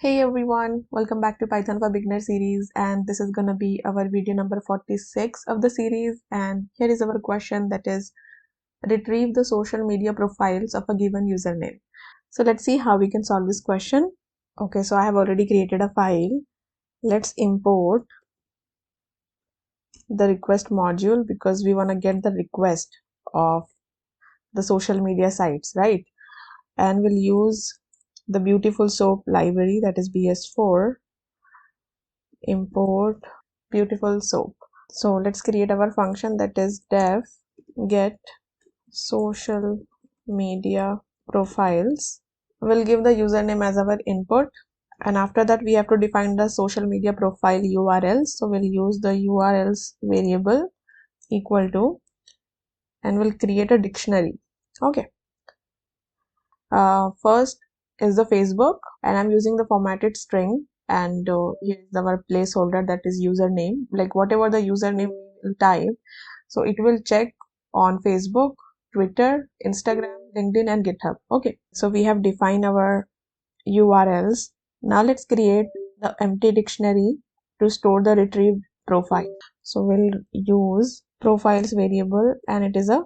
Hey everyone, welcome back to Python for Beginner series, and this is gonna be our video number 46 of the series. And here is our question, that is retrieve the social media profiles of a given username. So let's see how we can solve this question. Okay, so I have already created a file. Let's import the request module because we want to get the request of the social media sites, right? And we'll use the beautiful soap library, that is BS4, import beautiful soap. So let's create our function, that is def get social media profiles. We'll give the username as our input, and after that we have to define the social media profile URLs. So we'll use the URLs variable equal to, and we'll create a dictionary. Okay. First is the Facebook, and I'm using the formatted string, and here's our placeholder, that is username. Like whatever the username we will type, so it will check on Facebook, Twitter, Instagram, LinkedIn, and GitHub. Okay, so we have defined our URLs. Now let's create the empty dictionary to store the retrieved profile. So we'll use profiles variable, and it is a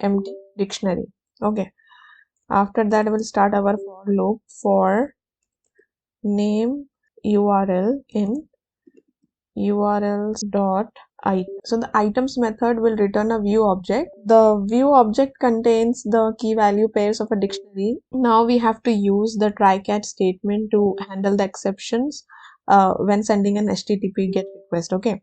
empty dictionary. Okay. After that, we'll start our for loop for name URL in urls dot item. So the items method will return a view object. The view object contains the key value pairs of a dictionary. Now we have to use the try catch statement to handle the exceptions when sending an HTTP GET request. Okay,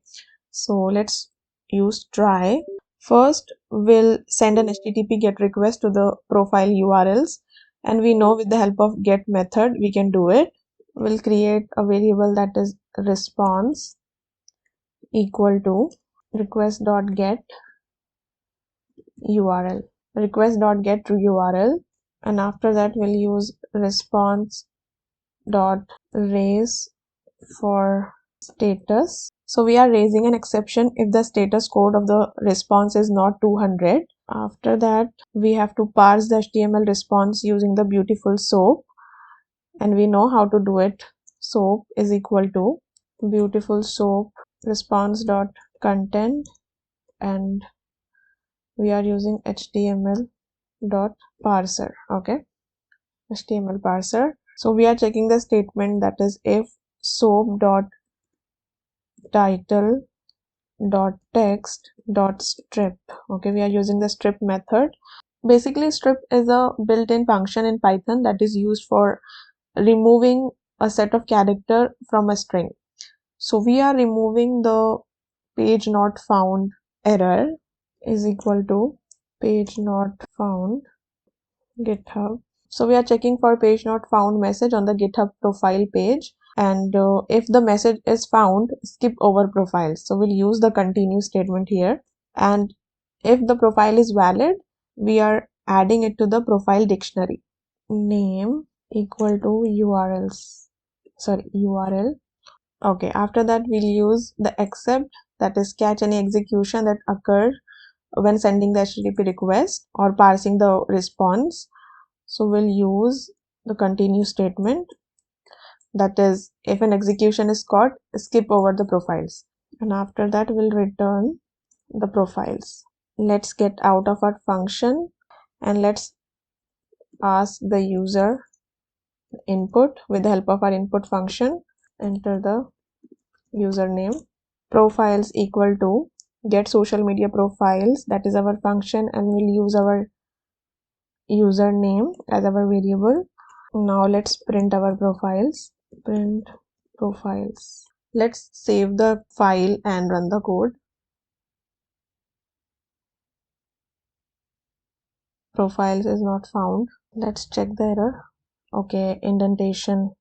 so let's use try. First, we'll send an HTTP GET request to the profile URLs, and we know with the help of get method we can do it. We'll create a variable, that is response equal to request.get URL, request.get to URL, and after that we'll use response dot raise for status. So we are raising an exception if the status code of the response is not 200. After that we have to parse the HTML response using the beautiful soap, and we know how to do it. Soap is equal to beautiful soap response dot content, and we are using HTML dot parser. Okay, HTML parser. So we are checking the statement, that is if soap dot title dot text dot strip. Okay, we are using the strip method. Basically, strip is a built-in function in Python that is used for removing a set of character from a string. So we are removing the page not found error is equal to page not found GitHub. So we are checking for page not found message on the GitHub profile page, and if the message is found, skip over profile. So we'll use the continue statement here, and if the profile is valid, we are adding it to the profile dictionary. Name equal to URL. Okay, after that we'll use the except, that is catch any execution that occurred when sending the HTTP request or parsing the response. So we'll use the continue statement, that is if an execution is caught, skip over the profiles, and after that we'll return the profiles. Let's get out of our function and let's ask the user input with the help of our input function. Enter the username. Profiles equal to get social media profiles, that is our function, and we'll use our username as our variable. Now let's print our profiles. Print profiles. Let's save the file and run the code. Profiles is not found. Let's check the error. Okay, indentation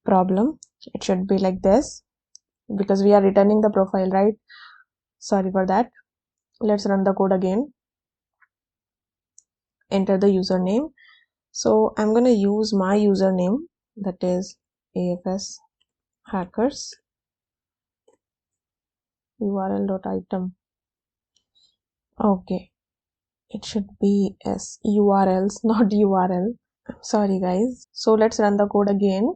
problem. It should be like this because we are returning the profile, right? Sorry for that. Let's run the code again. Enter the username. So I'm gonna use my username, that is AFS hackers url.item. Okay, it should be s URLs, not URL. Sorry guys. So let's run the code again.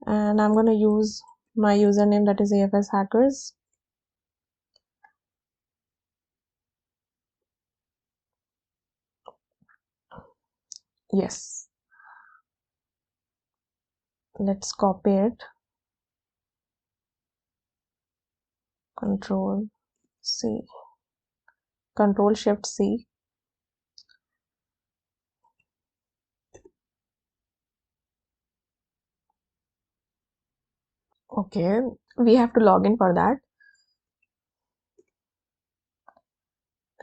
and I'm going to use my username, that is AFS Hackers. Yes, let's copy it. Control C, Control Shift C. Okay, we have to log in for that.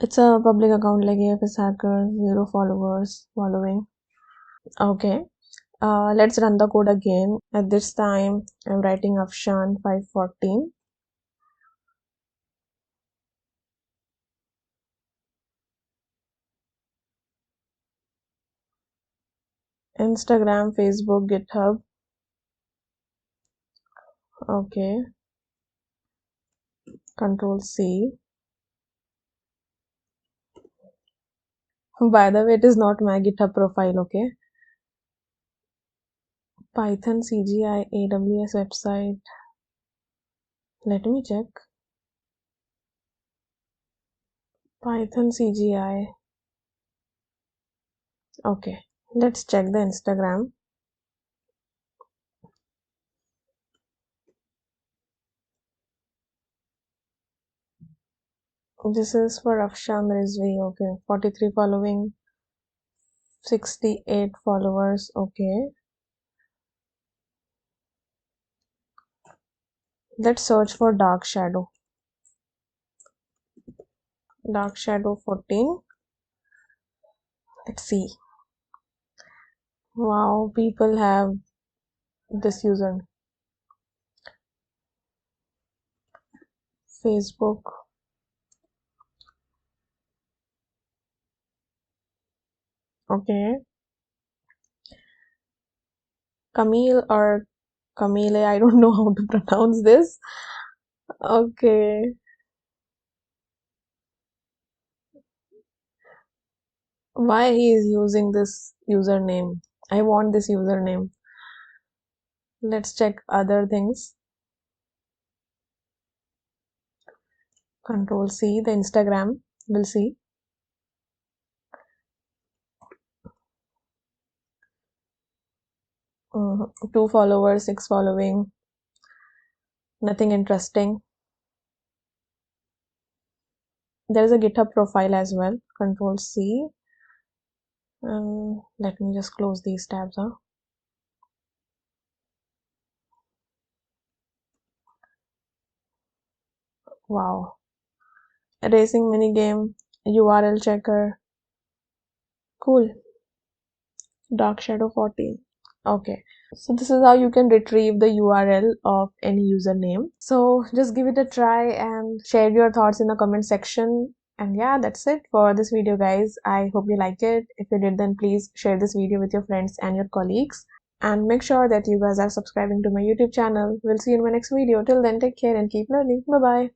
It's a public account like AFS Hacker, 0 followers, following. Okay, let's run the code again. At this time, I'm writing Afshan 514. Instagram, Facebook, GitHub. Okay, Control C. By the way, it is not my GitHub profile, okay? Python CGI AWS website. Let me check. Python CGI. Okay, let's check the Instagram. This is for Afshan Rizvi. Okay, 43 following, 68 followers. Okay, let's search for Dark Shadow. Dark Shadow 14. Let's see. Wow, people have this user. Facebook. Okay, Camille or Camille. I don't know how to pronounce this. Okay, why he is using this username? I want this username. Let's check other things. Control C, the Instagram. We'll see. 2 followers, 6 following. Nothing interesting. There is a GitHub profile as well. Control C. Let me just close these tabs. Wow. Racing minigame. URL checker. Cool. Dark Shadow 14. Okay. So this is how you can retrieve the URL of any username. So just give it a try and share your thoughts in the comment section. And yeah, that's it for this video, guys. I hope you liked it. If you did, then please share this video with your friends and your colleagues. And make sure that you guys are subscribing to my YouTube channel. We'll see you in my next video. Till then, take care and keep learning. Bye bye.